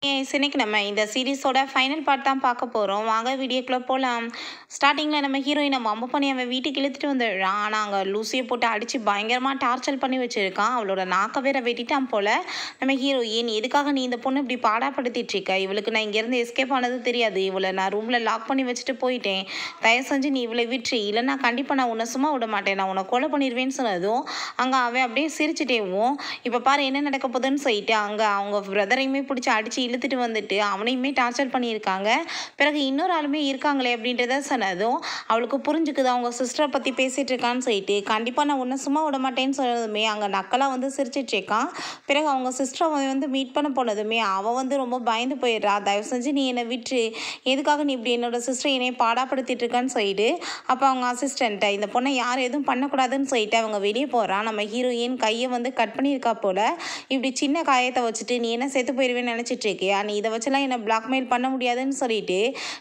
இன்னைக்கு நம்ம இந்த சீரிஸோட ஃபைனல் பார்ட் தான் பார்க்க போகிறோம். வாங்க வீடியோக்குள்ளே போகலாம். ஸ்டார்டிங்கில் நம்ம ஹீரோயினை வம்பு பண்ணி அவன் வீட்டுக்கு இழுத்துட்டு வந்துடுறான். ஆனால் அங்கே லூசியை போட்டு அடித்து பயங்கரமாக டார்ச்சர் பண்ணி வச்சுருக்கான். அவளோட நாக்க வேற வெட்டிட்டான் போல். நம்ம ஹீரோயின், எதுக்காக நீ இந்த பொண்ணு இப்படி பாடாப்படுத்திட்டு இருக்க? இவளுக்கு நான் இங்கேருந்து எஸ்கேப் ஆனது தெரியாது. இவளை நான் ரூமில் லாக் பண்ணி வச்சுட்டு போயிட்டேன். தயவு செஞ்சு நீ இவளை விட்டுரு, இல்லைன்னா கண்டிப்பாக நான் உன்னை சும்மா விட மாட்டேன், நான் உன்னை கொலை பண்ணிடுவேன்னு சொன்னதும் அங்கே அவன் அப்படியே சிரிச்சுட்டேவும் இப்போ பாரு என்ன நடக்க போகுதுன்னு சொல்லிட்டு அங்கே அவங்க பிரதரையுமே பிடிச்சி அடித்து இழுத்துட்டு வந்துட்டு அவனையுமே டார்ச்சர் பண்ணியிருக்காங்க. பிறகு இன்னொரு ஆளுமே இருக்காங்களே அப்படின்றத சொன்னதும் அவளுக்கு புரிஞ்சுக்குது அவங்க சிஸ்டரை பற்றி பேசிகிட்டு இருக்கான்னு சொல்லிட்டு. கண்டிப்பாக நான் உன்னை சும்மா விட மாட்டேன்னு சொன்னதுமே அங்கே நக்கலாக வந்து சிரிச்சிட்டு இருக்கான். பிறகு அவங்க சிஸ்டரை வந்து மீட் பண்ண போனதுமே அவள் வந்து ரொம்ப பயந்து போயிடுறா. தயவு செஞ்சு நீ என்னை விட்டு, எதுக்காக நீ இப்படி என்னோட சிஸ்டரை என்னை பாடாப்படுத்திட்டு இருக்கான்னு சொல்லிட்டு அப்போ அவங்க அசிஸ்டண்ட்டை இந்த பொண்ணை யார் எதுவும் பண்ணக்கூடாதுன்னு சொல்லிட்டு அவங்க வெளியே போகிறான். நம்ம ஹீரோயின் கையை வந்து கட் பண்ணியிருக்கா போல். இப்படி சின்ன காயத்தை வச்சுட்டு நீ என்ன செத்து போயிடுவேன்னு நினச்சிட்டு இருக்கியா, நீ இதை வச்செல்லாம் என்னை பிளாக்மெயில் பண்ண முடியாதுன்னு சொல்லிட்டு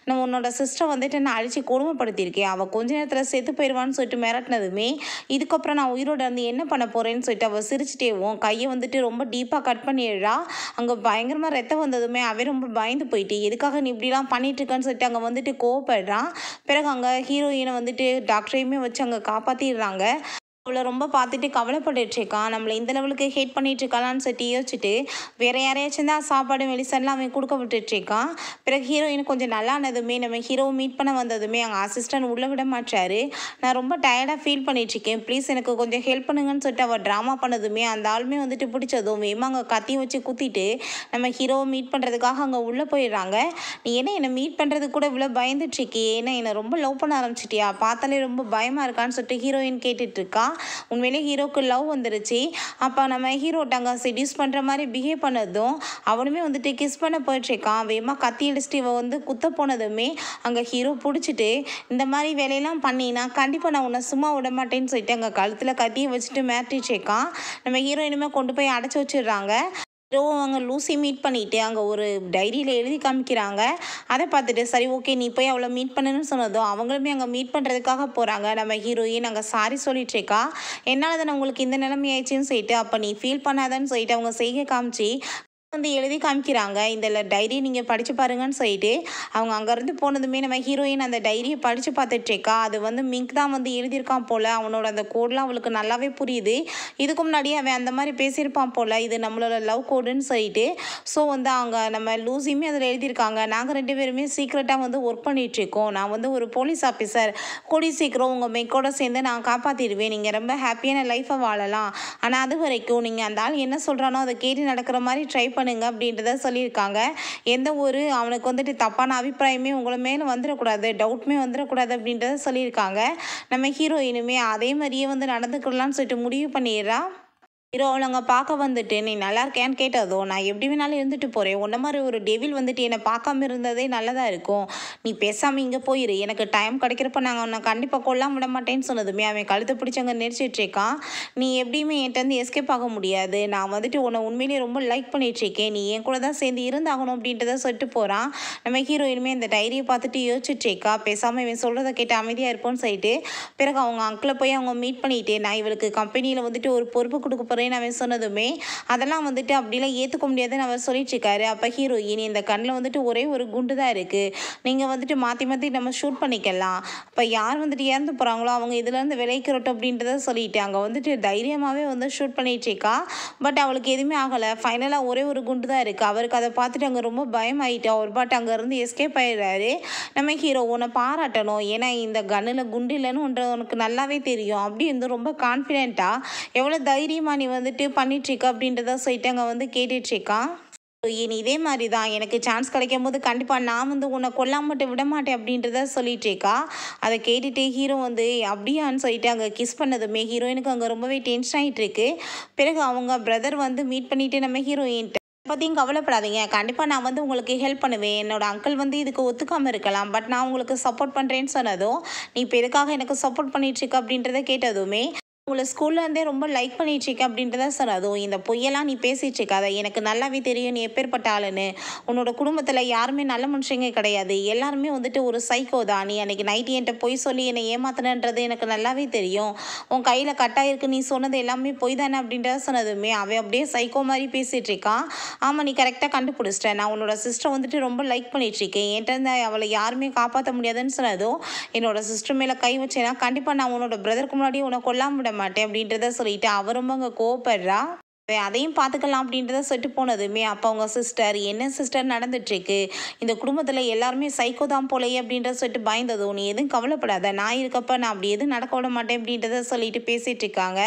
நான் உன்னோட சிஸ்டரை வந்துட்டு நான் அழிச்சு கொடுமைப்படுத்தியிருக்கேன், அவள் கொஞ்ச நேரத்தில் செத்து போயிடுவான்னு சொல்லிட்டு மிரட்டினதுமே இதுக்கப்புறம் நான் உயிரோட வந்து என்ன பண்ண போகிறேன்னு சொல்லிட்டு அவள் சிரிச்சிட்டேவும் கையை வந்துட்டு ரொம்ப டீப்பாக கட் பண்ணிடுறா. அங்கே பயங்கரமாக ரத்தம் வந்ததுமே அவன் ரொம்ப பயந்து போயிட்டு எதுக்காக நீ இப்படிலாம் பண்ணிட்டு இருக்கன்னு சொல்லிட்டு அங்கே வந்துட்டு கோவப்படுறான். பிறகு அங்கே ஹீரோயினை வந்துட்டு டாக்டரையுமே வச்சு அங்கே காப்பாற்றிடுறாங்க. அவளை ரொம்ப பார்த்துட்டு கவலைப்பட்டுட்டு இருக்கான். நம்மளை இந்த லெவலுக்கு ஹேட் பண்ணிட்டு இருக்காளான்னு சொல்லிட்டு யோசிச்சுட்டு வேற யாரையாச்சும் தான் சாப்பாடு மெலிசன்லாம் அவன் கொடுக்க விட்டுட்டு இருக்கான். பிறகு ஹீரோயின் கொஞ்சம் நல்லா ஆனதுமே நம்ம ஹீரோவை மீட் பண்ண வந்ததுமே அங்கே அசிஸ்டன்ட் உள்ளே விட மாட்டாரு. நான் ரொம்ப டயர்டாக ஃபீல் பண்ணிட்டு இருக்கேன், ப்ளீஸ் எனக்கு கொஞ்சம் ஹெல்ப் பண்ணுங்கன்னு சொல்லிட்டு அவள் ட்ராமா பண்ணதுமே அந்த ஆளுமே வந்துட்டு பிடிச்சதும் வேமா அங்கே கத்தி வச்சு குத்திட்டு நம்ம ஹீரோவை மீட் பண்ணுறதுக்காக அங்கே உள்ளே போயிடுறாங்க. நீ என்ன என்னை மீட் பண்ணுறதுக்கு கூட இவ்வளோ பயந்துட்டு இருக்கே, ஏன்னா என்னை ரொம்ப லவ் பண்ண ஆரம்பிச்சிட்டியா, பார்த்தாலே ரொம்ப பயமாக இருக்கான்னு சொல்லிட்டு ஹீரோயின் கேட்டுட்டு இருக்கா. உண்மையிலே ஹீரோக்கு லவ் வந்துருச்சு. அப்போ நம்ம ஹீரோட்டாங்க செடியூஸ் பண்ணுற மாதிரி பிஹேவ் பண்ணதும் அவனுமே வந்துட்டு கிஸ் பண்ண போயிட்டுருக்கான். வேகமாக கத்தி அடிச்சுட்டு இவன் வந்து குத்த போனதுமே அங்கே ஹீரோ பிடிச்சிட்டு இந்த மாதிரி வேலையெல்லாம் பண்ணினா கண்டிப்பாக நான் உன்னை சும்மா விட மாட்டேன்னு சொல்லிட்டு அங்கே கழுத்தில் கத்தியை வச்சுட்டு மிரட்டிச்சிருக்கான். நம்ம ஹீரோயினுமே கொண்டு போய் அடைச்சி வச்சிடுறாங்க. அவங்க லூசி மீட் பண்ணிவிட்டு அங்கே ஒரு டைரியில் எழுதி காமிக்கிறாங்க. அதை பார்த்துட்டு சரி ஓகே நீ போய் அவளை மீட் பண்ணுன்னு சொன்னதும் அவங்களுமே அங்கே மீட் பண்ணுறதுக்காக போகிறாங்க. நம்ம ஹீரோயின் அங்கே சாரி சொல்லிட்டு இருக்கா, என்னால் தானே உங்களுக்கு இந்த நிலைமை ஆயிடுச்சுன்னு சொல்லிட்டு அப்போ நீ ஃபீல் பண்ணாதான்னு சொல்லிட்டு அவங்க செய்கை காமிச்சு வந்து எழுதி காமிக்கிறாங்க. இந்த டைரி நீங்கள் படித்து பாருங்கன்னு சொல்லிட்டு அவங்க அங்கேருந்து போனதுமே நம்ம ஹீரோயின் அந்த டைரியை படித்து பார்த்துட்ருக்கா. அது வந்து மிங்க் தான் வந்து எழுதியிருக்கான் போல். அவனோட அந்த கோடெலாம் அவளுக்கு நல்லாவே புரியுது. இதுக்கு முன்னாடி அவன் அந்த மாதிரி பேசியிருப்பான் போல், இது நம்மளோட லவ் கோடுன்னு சொல்லிட்டு. ஸோ வந்து அவங்க நம்ம லூசியுமே அதில் எழுதியிருக்காங்க, நாங்கள் ரெண்டு பேருமே சீக்ரெட்டாக வந்து ஒர்க் பண்ணிகிட்ருக்கோம், நான் வந்து ஒரு போலீஸ் ஆஃபீஸர், கூடி சீக்கிரம் உங்கள் மெக்கோட சேர்ந்து நான் காப்பாற்றிடுவேன், நீங்கள் ரொம்ப ஹாப்பியான லைஃப்பை வாழலாம், ஆனால் அது வரைக்கும் நீங்கள் அந்த ஆள் என்ன சொல்கிறானோ அதை கேட்டு நடக்கிற மாதிரி ட்ரை பண்ணுங்க அப்படின்றத சொல்லியிருக்காங்க. எந்த ஒரு அவனுக்கு வந்துட்டு தப்பான அபிப்பிராயமே உங்களை மேலே வந்துடக்கூடாது, டவுட்மே வந்துடக்கூடாது அப்படின்றத சொல்லியிருக்காங்க. நம்ம ஹீரோயினுமே அதே மாதிரியே வந்து நடந்துக்கலாம்னு சொல்லிட்டு முடிவு பண்ணிடுறா. ஹீரோ அவளை பார்க்க வந்துட்டு நீ நல்லா இருக்கேன்னு கேட்டதோ நான் எப்படி வேணாலும் இருந்துட்டு போகிறேன், உன்ன மாதிரி ஒரு டெவில் வந்துட்டு என்னை பார்க்காம இருந்ததே நல்லதாக இருக்கும், நீ பேசாமல் இங்கே போயிரு, எனக்கு டைம் கிடைக்கிறப்ப நாங்கள் உன்னை கண்டிப்பாக கொல்லாம விட மாட்டேன்னு சொன்னதுமே அவன் கழுத்தை பிடிச்சவங்க நெரிச்சிட்ருக்கான். நீ எப்படியுமே என்கிட்ட வந்து எஸ்கேப் ஆக முடியாது, நான் வந்துட்டு உன்னை உண்மையிலேயே ரொம்ப லைக் பண்ணிகிட்ருக்கேன், நீ என் கூட தான் சேர்ந்து இருந்தாகணும் அப்படின்றத சொல்லிட்டு போகிறான். நம்ம ஹீரோயினுமே இந்த டைரியை பார்த்துட்டு யோசிச்சுட்ருக்கா, பேசாமல் இவன் சொல்கிறத கேட்டு அமைதியாக இருப்போன்னு சொல்லிட்டு பிறகு அவங்க அங்கிளை போய் அவங்க மீட் பண்ணிட்டு நான் இவளுக்கு கம்பெனியில் வந்துட்டு ஒரு பொறுப்பு கொடுக்க போகிறேன் அவன் சொன்னதுமே அதெல்லாம் வந்துட்டு அப்படிலாம் ஏற்றுக்க முடியாதுன்னு அவர் சொல்லிட்டு இருக்காரு. அப்போ ஹீரோயின் இந்த கண்ணில் வந்துட்டு ஒரே ஒரு குண்டு தான் இருக்குது, நீங்கள் வந்துட்டு மாற்றி மாற்றி நம்ம ஷூட் பண்ணிக்கலாம், அப்போ யார் வந்துட்டு இறந்து போகிறாங்களோ அவங்க இதுலேருந்து விளைக்கிறோட்டும் அப்படின்றத சொல்லிட்டு அங்கே வந்துட்டு தைரியமாகவே வந்து ஷூட் பண்ணிட்டு இருக்கா. பட் அவளுக்கு எதுவுமே ஆகலை. ஃபைனலாக ஒரே ஒரு குண்டு தான் இருக்குது. அவருக்கு அதை பார்த்துட்டு அங்கே ரொம்ப பயமாயிட்டு அவர் பாட்டு அங்கேருந்து எஸ்கேப் ஆகிடுறாரு. நம்ம ஹீரோ உன்னை பாராட்டணும், ஏன்னா இந்த கண்ணில் குண்டு இல்லைன்னு உனக்கு நல்லாவே தெரியும், அப்படி வந்து ரொம்ப கான்ஃபிடென்ட்டாக எவ்வளோ தைரியமாக நீ வந்துட்டு பண்ணிட்டுருக்க அப்படின்றத சொல்லிட்டு அங்கே வந்து கேட்டுட்ருக்கான். இனி இதே மாதிரி தான் எனக்கு சான்ஸ் கிடைக்கும் போது கண்டிப்பாக நான் வந்து உன்னை கொல்லாம மட்டும் விட மாட்டேன் அப்படின்றத சொல்லிட்டு இருக்கா. அதை கேட்டுட்டு ஹீரோ வந்து அப்படியான்னு சொல்லிட்டு அங்கே கிஸ் பண்ணதுமே ஹீரோயினுக்கு அங்கே ரொம்பவே டென்ஷன் ஆகிட்டு இருக்கு. பிறகு அவங்க பிரதர் வந்து மீட் பண்ணிட்டு நம்ம ஹீரோயின் பற்றியும் கவலைப்படாதீங்க, கண்டிப்பாக நான் வந்து உங்களுக்கு ஹெல்ப் பண்ணுவேன், என்னோட அங்கிள் வந்து இதுக்கு ஒத்துக்காமல் இருக்கலாம், பட் நான் உங்களுக்கு சப்போர்ட் பண்ணுறேன்னு சொன்னதும் நீ இப்போ எதுக்காக எனக்கு சப்போர்ட் பண்ணிட்டு இருக்க அப்படின்றத கேட்டதுமே உங்களை ஸ்கூல்லேருந்தே ரொம்ப லைக் பண்ணிகிட்ருக்கேன் அப்படின்றத சார். அதுவும் இந்த பொய்யெல்லாம் நீ பேசிகிட்டு இருக்காத. எனக்கு நல்லாவே தெரியும் நீ எப்பேற்பட்ட ஆளுன்னு. உன்னோட குடும்பத்தில் யாருமே நல்ல மனுஷங்க கிடையாது. எல்லாருமே வந்துட்டு ஒரு சைக்கோ தான். நீ அன்றைக்கி நைட்டு என்கிட்ட பொய் சொல்லி என்னை ஏமாத்தினன்றது எனக்கு நல்லாவே தெரியும். உன் கையில் கட்டாயிருக்கு நீ சொன்னது எல்லாமே பொய் தானே அப்படின்றத சொன்னதுமே அவன் அப்படியே சைக்கோ மாதிரி பேசிகிட்டு இருக்கான். ஆமாம், நீ கரெக்டாக கண்டுபிடிச்சிட்டேன். நான் உன்னோட சிஸ்டரை வந்துட்டு ரொம்ப லைக் பண்ணிகிட்ருக்கேன். என்கிட்ட இருந்து அவளை யாருமே காப்பாற்ற முடியாதுன்னு சொன்னதும் என்னோட சிஸ்டர் மேலே கை வச்சேன்னா கண்டிப்பாக நான் உன்னோட பிரதருக்கு முன்னாடி உன்னை கொல்லாம விட மாட்டேன் அப்படின்றத சொல்லிட்டு அவரும் அங்கே கோவப்படுறா. அதையும் பார்த்துக்கலாம் அப்படின்றத சொல்லிட்டு போனதுமே அப்போ அவங்க சிஸ்டர், என்ன சிஸ்டர் நடந்துட்டுருக்கு, இந்த குடும்பத்தில் எல்லாருமே சைக்கோ தான் போலையே அப்படின்றத சொல்லிட்டு பயந்ததும், நீ எதுவும் கவலைப்படாத, நான் இருக்கப்ப நான் அப்படி எதுவும் நடக்க விட மாட்டேன் அப்படின்றத சொல்லிட்டு பேசிகிட்டு இருக்காங்க.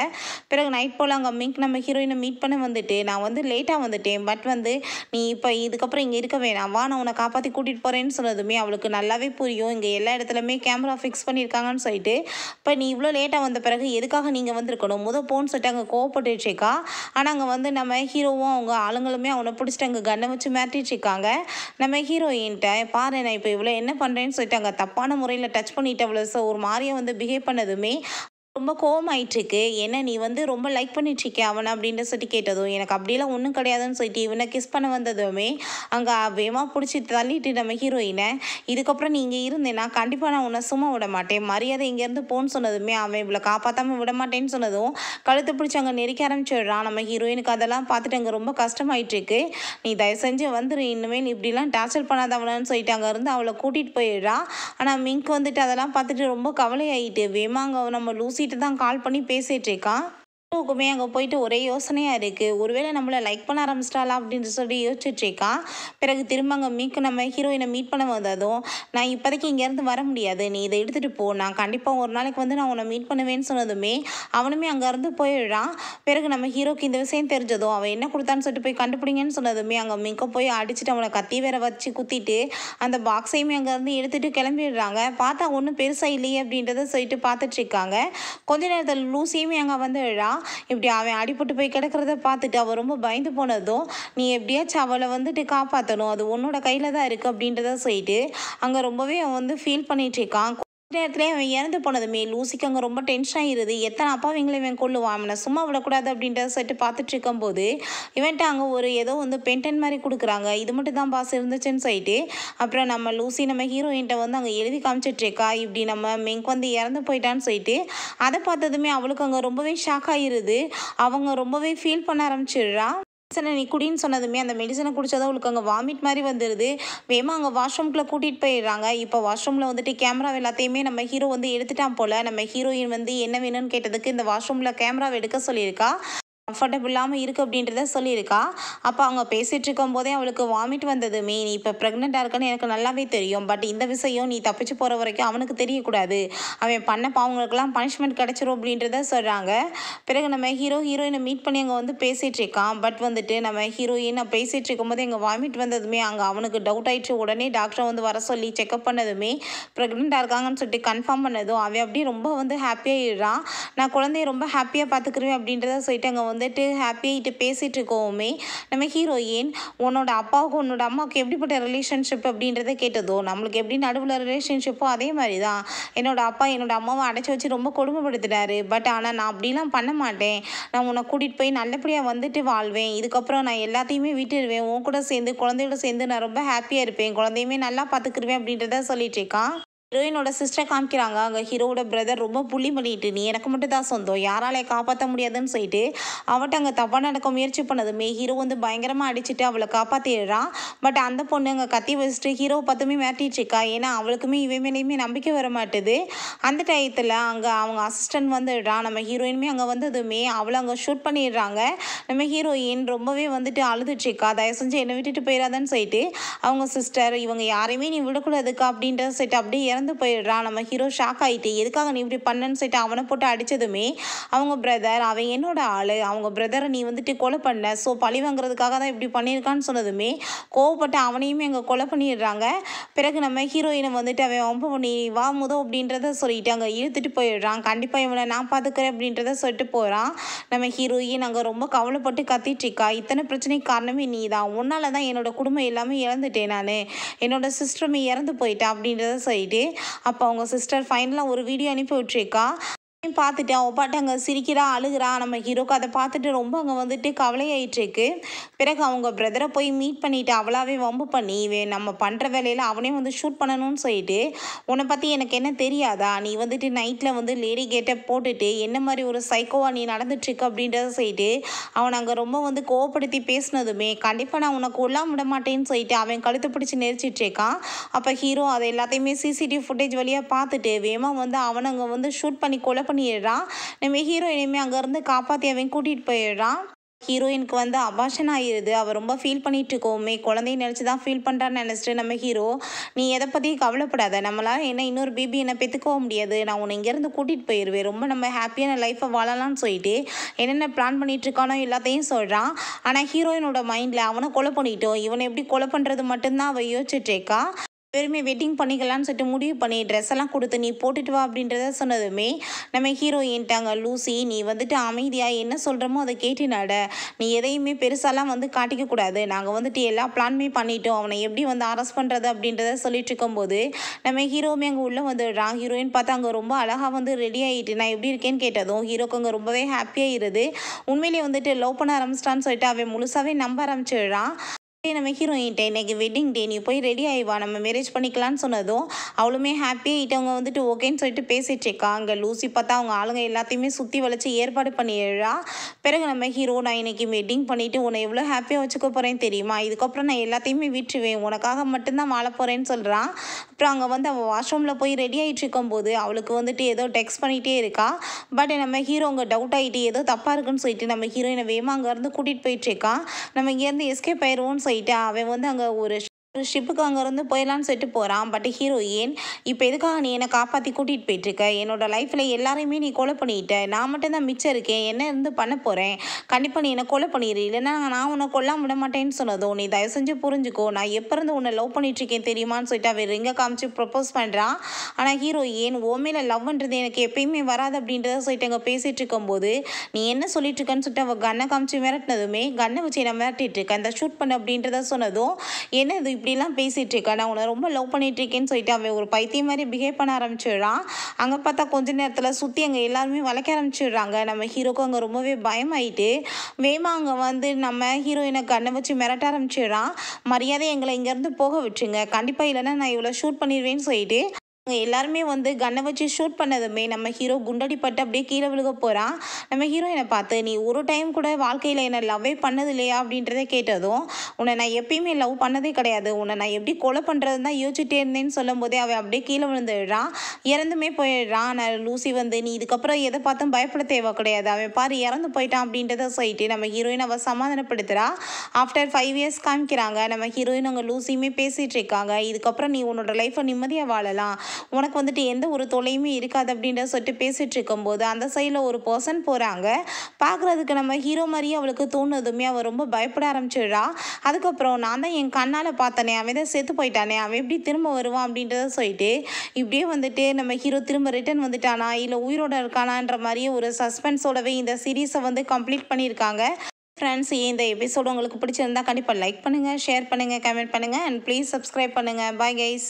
பிறகு நைட் போல் அங்கே மிங்க் நம்ம ஹீரோயினை மீட் பண்ண வந்துட்டு, நான் வந்து லேட்டாக வந்துட்டேன், பட் வந்து நீ இப்போ இதுக்கப்புறம் இங்கே இருக்க வேணாம், வா நான் உன்னை காப்பாற்றி கூட்டிகிட்டு போகிறேன்னு சொன்னதுமே அவளுக்கு நல்லாவே புரியும் இங்கே எல்லா இடத்துலையுமே கேமரா ஃபிக்ஸ் பண்ணியிருக்காங்கன்னு சொல்லிட்டு. இப்போ நீ இவ்வளோ லேட்டாக வந்த பிறகு எதுக்காக நீங்கள் வந்திருக்கணும், போன்னு சொல்லிட்டு அங்கே கோவப்பட்டுருக்கா. ஆனால் அங்கே வந்து நம்ம ஹீரோவும் அவங்க ஆளுங்களுமே அவனை பிடிச்சிட்டு அங்கே கண்ணை வச்சு மிரட்டிட்டு நம்ம ஹீரோயின்ட்ட பாரு நான் இப்போ இவ்வளோ என்ன பண்ணுறேன்னு சொல்லிட்டு அங்கே தப்பான முறையில் டச் பண்ணிட்டு அவ்வளோ ஒரு மாதிரியாக வந்து பிஹேவ் பண்ணதுமே ரொம்ப கோவமாயிட்டுருக்கு. என்ன நீ வந்து ரொம்ப லைக் பண்ணிட்டுருக்கே அவனை அப்படின்னு சொல்லிட்டு கேட்டதும், எனக்கு அப்படியெல்லாம் ஒன்றும் கிடையாதுன்னு சொல்லிட்டு இவனை கிஸ் பண்ண வந்ததுமே அங்கே வேகமாக பிடிச்சி தள்ளிட்டு நம்ம ஹீரோயினை, இதுக்கப்புறம் நீ இங்கே இருந்தேன்னா கண்டிப்பாக நான் உன்னை சும்மா விட மாட்டேன், மரியாதை இங்கேருந்து போன்னு சொன்னதுமே அவன் இவ்வளோ காப்பாற்றாமல் விட மாட்டேன்னு சொன்னதும் கழுத்து பிடிச்சி அங்கே நெருக்க ஆரம்பிச்சிடுறான். நம்ம ஹீரோயினுக்கு அதெல்லாம் பார்த்துட்டு அங்கே ரொம்ப கஷ்டமாயிட்டுருக்கு. நீ தயவு செஞ்சு வந்துரு, இனிமேல் இப்படிலாம் டார்ச்சர் பண்ணாதவனு சொல்லிட்டு அங்கே இருந்து அவளை கூட்டிகிட்டு போயிடுறா. ஆனால் மிங்க் வந்துட்டு அதெல்லாம் பார்த்துட்டு ரொம்ப கவலையாயிட்டு வேமாங்க நம்ம லூசி தான் கால் பண்ணி பேசிட்டு இருக்கான். க்குமே அங்கே போயிட்டு ஒரே யோசனையாக இருக்குது, ஒருவேளை நம்மளை லைக் பண்ண ஆரம்பிச்சிட்டாளா அப்படின்னு சொல்லி யோசிச்சுட்டு இருக்கான். பிறகு திரும்ப அங்கே நம்ம ஹீரோயினை மீட் பண்ண வந்ததும், நான் இப்போதைக்கு இங்கேருந்து வர முடியாது, நீ இதை எடுத்துகிட்டு போ, நான் கண்டிப்பாக ஒரு நாளைக்கு வந்து நான் உன்னை மீட் பண்ணுவேன்னு சொன்னதுமே அவனுமே அங்கேருந்து போயிடுறான். பிறகு நம்ம ஹீரோக்கு இந்த விஷயம் தெரிஞ்சதும் அவன் என்ன கொடுத்தான்னு சொல்லிட்டு போய் கண்டுபிடிங்கன்னு சொன்னதுமே அங்கே மிக்க போய் அடிச்சுட்டு அவனை கத்தி வேற வச்சு குத்திட்டு அந்த பாக்ஸையுமே அங்கேருந்து எடுத்துகிட்டு கிளம்பிடுறாங்க. பார்த்தா ஒன்றும் பெருசாக இல்லையே அப்படின்றத சொல்லிட்டு பார்த்துட்டு இருக்காங்க. கொஞ்ச நேரத்தில் லூசியுமே அங்கே வந்துடுறா. இப்படி அவன் அடிபட்டு போய் கிடக்கிறத பார்த்துட்டு அவள் ரொம்ப பயந்து போனதும், நீ எப்படியாச்சும் அவளை வந்துட்டு காப்பாற்றணும், அது உன்னோட கையில் தான் இருக்குது அப்படின்றத சொல்லிட்டு அங்கே ரொம்பவே அவன் வந்து ஃபீல் பண்ணிட்டு இருக்கான். நேரத்துலேயே அவன் இறந்து போனதுமே லூசிக்கு அங்கே ரொம்ப டென்ஷன் ஆகிடுது. எத்தனை அப்பாவிங்களை இவன் கொள்ளுவான், அவனை சும்மா விடக்கூடாது அப்படின்றத சொல்லிட்டு பார்த்துட்டு இருக்கும்போது இவன்ட்டு அங்கே ஒரு ஏதோ வந்து பென்டன் மாதிரி கொடுக்குறாங்க. இது மட்டும் தான் பாஸ் இருந்துச்சுன்னு சொல்லிட்டு அப்புறம் நம்ம லூசி நம்ம ஹீரோயின்ட்ட வந்து அங்கே எழுதி காமிச்சிட்ருக்கா, இப்படி நம்ம மிங்க் வந்து இறந்து போயிட்டான்னு சொல்லிட்டு. அதை பார்த்ததுமே அவளுக்கு அங்கே ரொம்பவே ஷாக் ஆகிடுது. அவங்க ரொம்பவே ஃபீல் பண்ண ஆரம்பிச்சிடுறா. மெடிசனை நீ குடின்னு சொன்னதுமே அந்த மெடிசனை குடிச்சதும் அவளுக்கு அங்கே வாமிட் மாதிரி வந்துடுது. வேகமாக அங்கே வாஷ்ரூம்குள்ளே கூட்டிகிட்டு போயிடுறாங்க. இப்போ வாஷ்ரூமில் வந்துட்டு கேமரா எல்லாத்தையுமே நம்ம ஹீரோ வந்து எடுத்துட்டான் போல். நம்ம ஹீரோயின் வந்து என்ன வேணும்னு கேட்டதுக்கு இந்த வாஷ்ரூமில் கேமராவை எடுக்க சொல்லியிருக்கா. கம்ஃபர்டபுள் இல்லாமல் இருக்குது அப்படின்றத சொல்லியிருக்கா. அப்போ அவங்க பேசிகிட்டு இருக்கும்போதே அவளுக்கு வாமிட் வந்ததுமே, நீ இப்போ ப்ரெக்னெண்ட்டாக இருக்குன்னு எனக்கு நல்லாவே தெரியும், பட் இந்த விஷயம் நீ தப்பிச்சு போகிற வரைக்கும் அவனுக்கு தெரியக்கூடாது, அவன் பண்ண பாவங்களுக்கெல்லாம் பனிஷ்மெண்ட் கிடச்சிரும் அப்படின்றத சொல்கிறாங்க. பிறகு நம்ம ஹீரோயினை மீட் பண்ணி அங்கே வந்து பேசிகிட்டு இருக்கான். பட் வந்துட்டு நம்ம ஹீரோயினை பேசிகிட்டு இருக்கும்போது எங்கள் வாமிட் வந்ததுமே அங்கே அவனுக்கு டவுட் ஆகிடுச்சு. உடனே டாக்டரை வந்து வர சொல்லி செக்அப் பண்ணதுமே ப்ரெக்னெண்ட்டாக இருக்காங்கன்னு சொல்லிட்டு கன்ஃபார்ம் பண்ணதும் அவன் அப்படியே ரொம்ப வந்து ஹாப்பியாகிடுறான். நான் குழந்தைய ரொம்ப ஹாப்பியாக பார்த்துக்குருவேன் அப்படின்றத சொல்லிட்டு அங்கே வந்துட்டு ஹாப்பியாகிட்டு பேசிகிட்டு இருக்கோமே நம்ம ஹீரோயின், உன்னோட அப்பாவுக்கும் உன்னோட அம்மாவுக்கு எப்படிப்பட்ட ரிலேஷன்ஷிப் அப்படின்றத கேட்டதோ, நம்மளுக்கு எப்படி நடுவில் ரிலேஷன்ஷிப்போ அதே மாதிரி தான். என்னோட அப்பா என்னோட அம்மாவை அடைச்சி வச்சு ரொம்ப கொடுமைப்படுத்தினாரு. பட் ஆனால் நான் அப்படிலாம் பண்ண மாட்டேன். நான் உன்னை கூட்டிகிட்டு போய் நல்லபடியாக வந்துட்டு வாழ்வேன். இதுக்கப்புறம் நான் எல்லாத்தையுமே விட்டுடுவேன். உன் கூட சேர்ந்து குழந்தையோட சேர்ந்து நான் ரொம்ப ஹாப்பியாக இருப்பேன். குழந்தையுமே நல்லா பார்த்துக்குருவேன் அப்படின்றத சொல்லிட்டு இருக்கான். ஹீரோயினோட சிஸ்டர் காமிக்கிறாங்க. அங்கே ஹீரோவோட பிரதர் ரொம்ப புள்ளி பண்ணிட்டு, நீ எனக்கு மட்டும் தான் சொந்தம், யாராலே காப்பாற்ற முடியாதுன்னு சொல்லிட்டு அவட்ட அங்கே தப்பாக நடக்க முயற்சி பண்ணதுமே ஹீரோ வந்து பயங்கரமாக அடிச்சுட்டு அவளை காப்பாற்றிடுறான். பட் அந்த பொண்ணு அங்கே கத்தி வச்சுட்டு ஹீரோவை பார்த்துமே மிரட்டிட்டு இருக்கா. ஏன்னா அவளுக்குமே இவன் மேலேயுமே நம்பிக்கை வர மாட்டுது. அந்த டயத்தில் அங்கே அவங்க அசிஸ்டன்ட் வந்துடுறான். நம்ம ஹீரோயினுமே அங்கே வந்ததுமே அவளை அங்கே ஷூட் பண்ணிடுறாங்க. நம்ம ஹீரோயின் ரொம்பவே வந்துட்டு அழுதுட்ருக்கா. தயவு செஞ்சு என்னை விட்டுட்டு போயிடாதான்னு சொல்லிட்டு அவங்க சிஸ்டர், இவங்க யாரையுமே நீ விடக்கூடாதுக்கா அப்படின்ற சொல்லிட்டு அப்படியே இறந்து போயிடுறான். நம்ம ஹீரோ ஷாக் ஆகிட்டு, எதுக்காக நீ இப்படி பண்ணன்னு சொல்லிட்டு அவனை போட்டு அடித்ததுமே அவங்க பிரதர், அவன் என்னோட ஆள், அவங்க பிரதரை நீ வந்துட்டு கொலை பண்ண, ஸோ பழி வாங்குறதுக்காக தான் இப்படி பண்ணியிருக்கான்னு சொன்னதுமே கோவப்பட்டு அவனையுமே அங்கே கொலை பண்ணிடுறாங்க. பிறகு நம்ம ஹீரோயினை வந்துட்டு அவன் ரொம்ப பண்ணி வா அப்படின்றத சொல்லிட்டு அங்கே இழுத்துட்டு போயிடுறான். கண்டிப்பாக இவனை நான் பார்த்துக்கிறேன் அப்படின்றத சொல்லிட்டு போகிறான். நம்ம ஹீரோயின் அங்கே ரொம்ப கவலைப்பட்டு கத்திட்டு இருக்கா. இத்தனை பிரச்சனைக்கு காரணமே நீ தான், உன்னால தான் என்னோட குடும்பம் எல்லாமே இழந்துட்டேன், நான் என்னோட சிஸ்டருமே இறந்து போயிட்டேன் அப்படின்றத சொல்லிட்டு அப்போ அவங்க சிஸ்டர் ஃபைனலாக ஒரு வீடியோ அனுப்பி விட்டுருக்கா. பார்த்துட்டு அவள் பாட்டு அங்கே சிரிக்கிறா அழுகிறா. நம்ம ஹீரோக்கு அதை பார்த்துட்டு ரொம்ப அங்கே வந்துட்டு கவலையாயிட்டுருக்கு. பிறகு அவங்க பிரதரை போய் மீட் பண்ணிவிட்டு அவளாவே வம்பு பண்ணி நம்ம பண்ணுற வேலையில் அவனே வந்து ஷூட் பண்ணணும்னு சொல்லிட்டு, உன்னை பற்றி எனக்கு என்ன தெரியாதா, நீ வந்துட்டு நைட்டில் வந்து லேடி கேட்டை போட்டுட்டு என்ன மாதிரி ஒரு சைக்கோவா நீ நடந்துட்டுருக்கு அப்படின்றத சொல்லிட்டு அவனை அங்கே ரொம்ப வந்து கோவப்படுத்தி பேசினதுமே, கண்டிப்பாக நான் உன்னை கொல்லாம விட மாட்டேன்னு சொல்லிட்டு அவன் கழுத்தை பிடிச்சி நெரிச்சிட்ருக்கான். அப்போ ஹீரோ அதை எல்லாத்தையுமே சிசிடிவி ஃபுட்டேஜ் வழியாக பார்த்துட்டு வேகமாக வந்து அவனை அங்கே வந்து ஷூட் பண்ணி கொலை பண்ணிடுறான். நம்ம ஹீரோயினையுமே அங்கேருந்து காப்பாற்றி அவன் கூட்டிகிட்டு போயிடுறான். ஹீரோயினுக்கு வந்து அபார்ஷன் ஆகிடுது. அவள் ரொம்ப ஃபீல் பண்ணிட்டு இருக்கோமே, குழந்தைய நினச்சி தான் ஃபீல் பண்ணுறான்னு நினச்சிட்டு நம்ம ஹீரோ, நீ எதை பற்றியும் கவலைப்படாத, நம்மளால் என்ன இன்னொரு பேபி என்னை பெற்றுக்கவும் முடியாது, நான் உன்னை இங்கேருந்து கூட்டிகிட்டு போயிடுவேன், ரொம்ப நம்ம ஹாப்பியான லைஃப்பை வாழலாம்னு சொல்லிட்டு என்னென்ன பிளான் பண்ணிட்டு இருக்கானோ எல்லாத்தையும் சொல்கிறான். ஆனால் ஹீரோயினோட மைண்டில் அவனை கொலை பண்ணிட்டோம், இவனை எப்படி கொலை பண்ணுறது மட்டும்தான் அவள் யோசிச்சுட்ருக்கா. பேருமே வெட்டிங் பண்ணிக்கலான்னு சொல்லிட்டு முடிவு பண்ணி ட்ரெஸ் எல்லாம் கொடுத்து நீ போட்டுட்டு வா அப்படின்றத சொன்னதுமே, நம்ம ஹீரோயின்ட்டாங்க, லூசி நீ வந்துட்டு அமைதியாக என்ன சொல்கிறோமோ அதை கேட்டு நட, நீ எதையுமே பெருசாலாம் வந்து காட்டிக்க கூடாது, நாங்கள் வந்துட்டு எல்லா பிளானுமே பண்ணிட்டோம், அவனை எப்படி வந்து அரெஸ்ட் பண்ணுறது அப்படின்றத சொல்லிட்டு இருக்கும்போது நம்ம ஹீரோவுமே அங்கே உள்ளே வந்துடுறான். ஹீரோயின் பார்த்தா அங்கே ரொம்ப அழகாக வந்து ரெடி ஆகிட்டு நான் எப்படி இருக்கேன்னு கேட்டதும் ஹீரோக்கு அங்கே ரொம்பவே ஹாப்பியாகிடுது. உண்மையிலேயே வந்துட்டு லவ் பண்ண ஆரம்பிச்சிட்டான்னு சொல்லிட்டு அவன் முழுசாகவே நம்ப ஆரம்பிச்சிடுறான். நம்ம ஹீரோயின்ட்ட இன்னைக்கு வெட்டிங் டே, நீ போய் ரெடி ஆகிவா, நம்ம மேரேஜ் பண்ணிக்கலான்னு சொன்னதும் அவளுமே ஹாப்பியாகிட்டு அவங்க வந்துட்டு ஓகேன்னு சொல்லிட்டு பேசிகிட்டு இருக்கா. அங்கே லூசி பார்த்தா அவங்க ஆளுங்க எல்லாத்தையுமே சுற்றி வளைச்சி ஏற்பாடு பண்ணிடுறா. பிறகு நம்ம ஹீரோ, நான் இன்னைக்கு வெட்டிங் பண்ணிவிட்டு உன்னை எவ்வளோ ஹாப்பியாக வச்சுக்க போகிறேன்னு தெரியுமா, இதுக்கப்புறம் நான் எல்லாத்தையுமே விட்டுருவேன், உனக்காக மட்டும்தான் வாழ போகிறேன்னு சொல்கிறான். அப்புறம் அங்கே வந்து அவள் வாஷ்ரூமில் போய் ரெடி ஆகிட்டு இருக்கும்போது அவளுக்கு வந்துட்டு ஏதோ டெக்ஸ்ட் பண்ணிகிட்டே இருக்கா. பட் நம்ம ஹீரோ அங்கே டவுட் ஆகிட்டு ஏதோ தப்பாக இருக்குன்னு சொல்லிட்டு நம்ம ஹீரோயினை வேகமாக அங்கேருந்து கூட்டிகிட்டு போயிட்டுருக்கான். நம்ம இங்கேருந்து எஸ்கேப் ஆயிடுவோன்னு அவன் வந்து அங்கே ஒரு ஷிப்புக்கு அங்கேருந்து போயிடலான்னு சொல்லிட்டு போகிறான். பட் ஹீரோயின், இப்போ எதுக்காக நீ என்னை காப்பாற்றி கூட்டிகிட்டு போயிட்டுருக்க, என்னோடய லைஃப்பில் எல்லாரையுமே நீ கொலை பண்ணிட்ட, நான் மட்டும்தான் மிச்சம் இருக்கேன், என்ன இருந்து பண்ண போகிறேன், கண்டிப்பாக நீ என்னை கொலை பண்ணிடு, இல்லைன்னா நான் உன்னை கொல்லாம விட மாட்டேன்னு சொன்னதும், நீ தயவு செஞ்சு புரிஞ்சுக்கோ, நான் எப்போ இருந்து உன்னை லவ் பண்ணிட்டுருக்கேன் தெரியுமான்னு சொல்லிட்டு அவன் ரிங்கை காமிச்சு ப்ரப்போஸ் பண்ணுறான். ஆனால் ஹீரோயின், ஓமையில் லவ்ன்றது எனக்கு எப்பயுமே வராது அப்படின்றத சொல்லிட்டு அங்கே பேசிகிட்டு இருக்கும்போது, நீ என்ன சொல்லிட்டு இருக்கன்னு சொல்லிட்டு அவள் கண்ணை காமிச்சு மிரட்டினதுமே, கண்ணை வச்சு நான் மிரட்டிட்டு இருக்கேன், அந்த ஷூட் பண்ண அப்படின்றத சொன்னதும், என்ன இது இப்படிலாம் பேசிகிட்டு இருக்கா, நான் உன்னை ரொம்ப லவ் பண்ணிகிட்ருக்கேன்னு சொல்லிட்டு அவன் ஒரு பைத்தியம் மாதிரி பிஹேவ் பண்ண ஆரம்பிச்சிடுறான். அங்கே பார்த்தா கொஞ்ச நேரத்தில் சுற்றி அங்கே எல்லாருமே வளைக்க ஆரம்பிச்சிடுறாங்க. நம்ம ஹீரோக்கு அங்கே ரொம்பவே பயமாயிட்டு வேகமாக அங்கே வந்து நம்ம ஹீரோயினை கண்ணை வச்சு மிரட்ட ஆரம்பிச்சிடுறான். மரியாதை எங்களை இங்கேருந்து போக விட்டுருங்க, கண்டிப்பாக இல்லைன்னா நான் இவ்வளோ ஷூட் பண்ணிடுவேன்னு சொல்லிட்டு எல்லாருமே வந்து கண்ணை வச்சு ஷூட் பண்ணதுமே நம்ம ஹீரோ குண்டடிப்பட்டு அப்படியே கீழே விழுக போகிறான். நம்ம ஹீரோயினை பார்த்து, நீ ஒரு டைம் கூட வாழ்க்கையில் என்னை லவ்வே பண்ணது இல்லையா அப்படின்றத கேட்டதும், உன்னை நான் எப்பயுமே லவ் பண்ணதே கிடையாது, உன்னை நான் எப்படி கொலை பண்ணுறதுன்னு தான் யோசிச்சுட்டே இருந்தேன்னு சொல்லும் போதே அவன் அப்படியே கீழே விழுந்துடுறான், இறந்துமே போயிடுறான். நான் லூசி வந்து, நீ இதுக்கப்புறம் எதை பார்த்தும் பயப்பட தேவை கிடையாது, அவன் பாரு இறந்து போயிட்டான் அப்படின்றத சொல்லிட்டு நம்ம ஹீரோயின் அவள் சமாதானப்படுத்துகிறா. ஆஃப்டர் 5 இயர்ஸ் காமிக்கிறாங்க. நம்ம ஹீரோயின் அங்கே லூசியுமே பேசிகிட்டு இருக்காங்க. இதுக்கப்புறம் நீ உன்னோட லைஃப்பை நிம்மதியாக வாழலாம், உனக்கு வந்துட்டு எந்த ஒரு தொலையுமே இருக்காது அப்படின்றத சொல்லிட்டு பேசிகிட்டு இருக்கும்போது அந்த சைடில் ஒரு பர்சன் போகிறாங்க. பார்க்குறதுக்கு நம்ம ஹீரோ மாதிரியே அவளுக்கு தோணுதுமே அவள் ரொம்ப பயப்பட ஆரம்பிச்சிடுறா. அதுக்கப்புறம், நான் தான் என் கண்ணால் பார்த்தனே, அவன் தான் செத்து போயிட்டானே, அவன் எப்படி திரும்ப வருவான் அப்படின்றத சொல்லிட்டு இப்படியே வந்துட்டு நம்ம ஹீரோ திரும்ப ரிட்டர்ன் வந்துட்டானா இல்லை உயிரோடு இருக்கானான்ற மாதிரியே ஒரு சஸ்பென்ஸோடவே இந்த சீரீஸை வந்து கம்ப்ளீட் பண்ணியிருக்காங்க. ஃப்ரெண்ட்ஸ், இந்த எபிசோடு உங்களுக்கு பிடிச்சிருந்தா கண்டிப்பாக லைக் பண்ணுங்கள், ஷேர் பண்ணுங்கள், கமெண்ட் பண்ணுங்கள் அண்ட் ப்ளீஸ் சப்ஸ்கிரைப் பண்ணுங்கள். Bye guys.